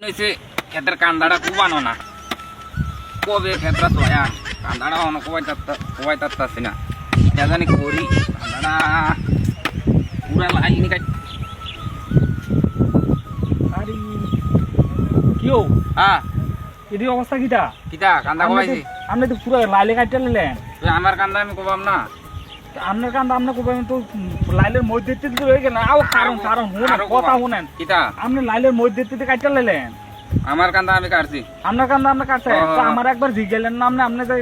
হয়েছে ক্ষেতের কান্দাটা কুবানো না কবে ক্ষেত্রা সয়া কান্দাটা অনেক কোবাই তাত্তাছি না এটা জানি করি কান্দাটা পুরা লাইনি কাট আরে কিও হ্যাঁ এদি অবস্থা কিটা কিটা কান্দা কোবাইছি আপনি তো পুরো লাইলে কাটতে নিলেন তুই আমার কান্দা আমি কোবাম না আপনার কান্দা আপনি কোবাইন তো লাইলের মধ্যে থেকে রয়ে গেলেন আও কারণ কারণ কথা শুনেন কিটা আপনি লাইলের মধ্যে থেকে কাটতে নিলেন আমার কান্দা আমি কাটছি আপনার কান্দা আপনি কাটছেন তো আমার একবার জিজ্ঞেলেন না আপনি যে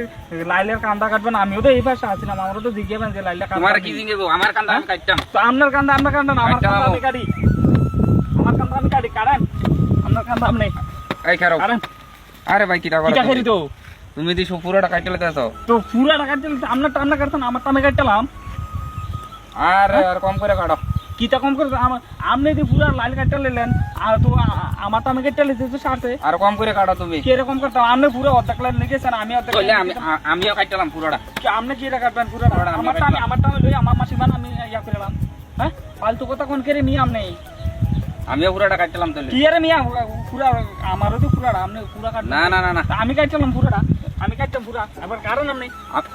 লাইলের কান্দা কাটবেন আমিও তো এই পাশে আছিলাম আমারও তো জিজ্ঞেবেন যে লাইলের কান্দা তোমার কি জিঙ্গেবো আমার কান্দা আমি কাটতাম তো আপনার কান্দা না আমার কান্দা আমি কাটি আমার কান্দা আমি কাটি কারেন আপনার কান্দা আপনি এই খারো কারেন আরে ভাই কিটা কিটা খেলি তো তুমি দি পুরোটা কাটতে লেতেছো তো পুরাটা কাটতে আপনার কাটতেন আমার তো আমি কাটলাম আর কম করে কাটো কিটা কম করে আপনি যদি পুরা লাইল কাটতে নিলেন আর তো আমার তো আমি কেটে লিখছি তো সাথে আর কম করে কাটো তুমি কিরকম করতাম আপনি পুরো অর্ধেক লাইন লিখেছেন আমি অর্ধেক বললে আমিও কাটলাম পুরোটা আপনি কি রে কাটবেন পুরোটা আমার তো আমি লই আমার মাসিমান আমি ইয়া করলাম হ্যাঁ ফালতু কথা কোন করে মি আমনে আমিও পুরোটা কাটলাম তাহলে কি রে মিয়া পুরা আমারও তো পুরাটা আপনি পুরা কাট না না না না আমি কাটলাম পুরোটা আমি কাটতাম পুরা আবার কারণ আপনি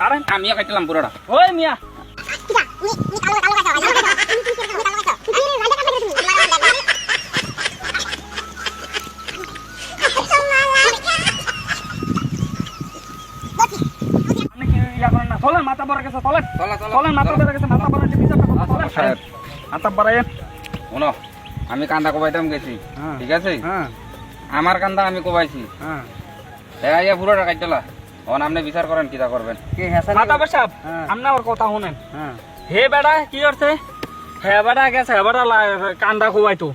কারণ আমিও কাটলাম পুরোটা ওই মিয়া চলেন মাথা বড় গেছে চলেন চলেন মাথা বড় গেছে মাথা বড় চলেন মাথা বড়ায়েন শোনো আমি কান্দা কোবাইতাম গেছি ঠিক আছে আমার কান্দা আমি কোবাইছি ইয়া পুরোটা কাটলা এখন আপনি বিচার করেন কিটা করবেন মাথা বসাব আপনি আমার কথা শুনেন হে বেড়া কি করছে হে বেড়া গেছে হে বেড়া কান্দা কোবাইতো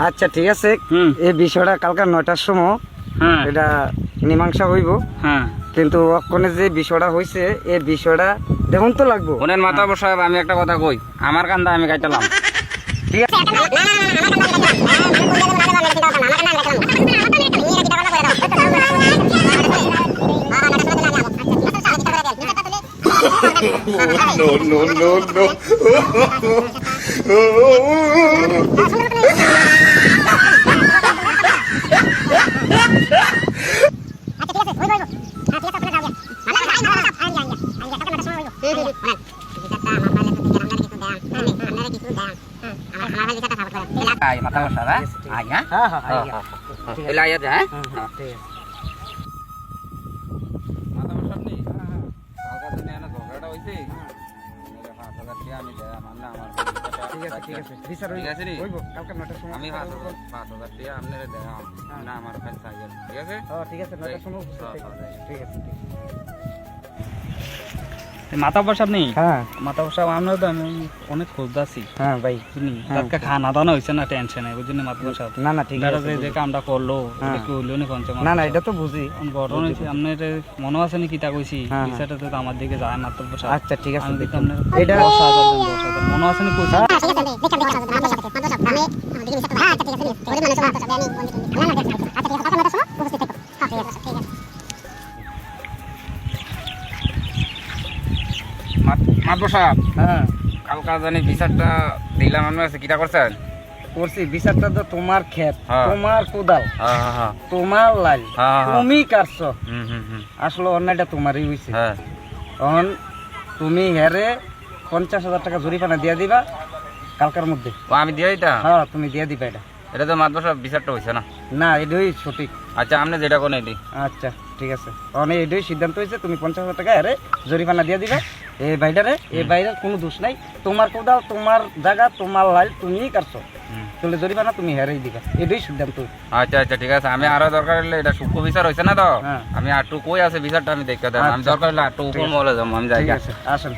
আচ্ছা ঠিক আছে এই বিষয়টা কালকে 9টার সময় এটা মীমাংসা হইব কিন্তু ওখানে যে বিষয়টা হয়েছে এই বিষয়টা দেখুন তো লাগবো ওনের মাথা বসাব আমি একটা কথা কই আমার কান্দা আমি কাটলাম ঠিক আছে no, no, no. মাথা বসাব আয়া এলা আয়া যা মাথা বসাব নি কালকা দিনে এনে ঝগড়াটা হইছে মেরে 5000 টাকা আমি দেয়া মাননা আমার ঠিক আছে বিচার হইব কালকে 9টার সময় আমি 5000 টাকা আপনারে দেয়া না আমার কাছে চাই ঠিক আছে ঠিক আছে 9টার সময় ঠিক আছে মাথা বসাব নেই হ্যাঁ মাথা বসাব আমরা তো আমি অনেক খোঁজদাছি হ্যাঁ ভাই বুঝলি তাকে খানা দানা হইছে না টেনশনে বুঝলি মাথা বসাব না না ঠিক আছে যে কামটা করলো এটা কি হইলো না পঞ্চম না না এটা তো বুঝি ঘটনা হইছে আপনার মনে আছে নাকি তা কইছি বিষয়টা তো আমার দিকে যায় মাথা বসাব আচ্ছা ঠিক আছে আমি দেখলাম এটা মনে আছে না কইছি মাত বসাব হ্যাঁ কালকা জানি বিচারটা দিলাম আমি আছে কিটা করছেন করছি বিচারটা তো তোমার ক্ষেত তোমার কোদাল হ্যাঁ তোমার লাল তুমি কাটছো হুম আসলে অন্যায়টা তোমারই হয়েছে হ্যাঁ তখন তুমি হেরে 50,000 টাকা জরিমানা দিয়ে দিবা কালকার মধ্যে আমি দিয়ে দিতাম হ্যাঁ তুমি দিয়ে দিবা এটা তো মাত বসাব বিচারটা হইছে না না এটাই সঠিক আচ্ছা আপনি যেটা কোন এটি আচ্ছা ঠিক আছে তখন এটাই সিদ্ধান্ত হয়েছে তুমি 50,000 টাকা হেরে জরিমানা দিয়ে দিবা এই বাইরের কোনো দোষ নাই তোমার কোদাল তোমার জায়গা তোমার লাইল তুমিই কাটছো তাহলে জরিমানা তুমি হেরেই দিবা এটাই সিদ্ধান্ত। আচ্ছা আচ্ছা ঠিক আছে আমি আরো দরকার হলে এটা সূক্ষ্ম বিচার হয়েছে না তো আমি আটটু কই আছে বিচারটা আমি দেখতে দেব আমি দরকার হলে আটটু উপর মহলে যাবো আমি যাই আসেন।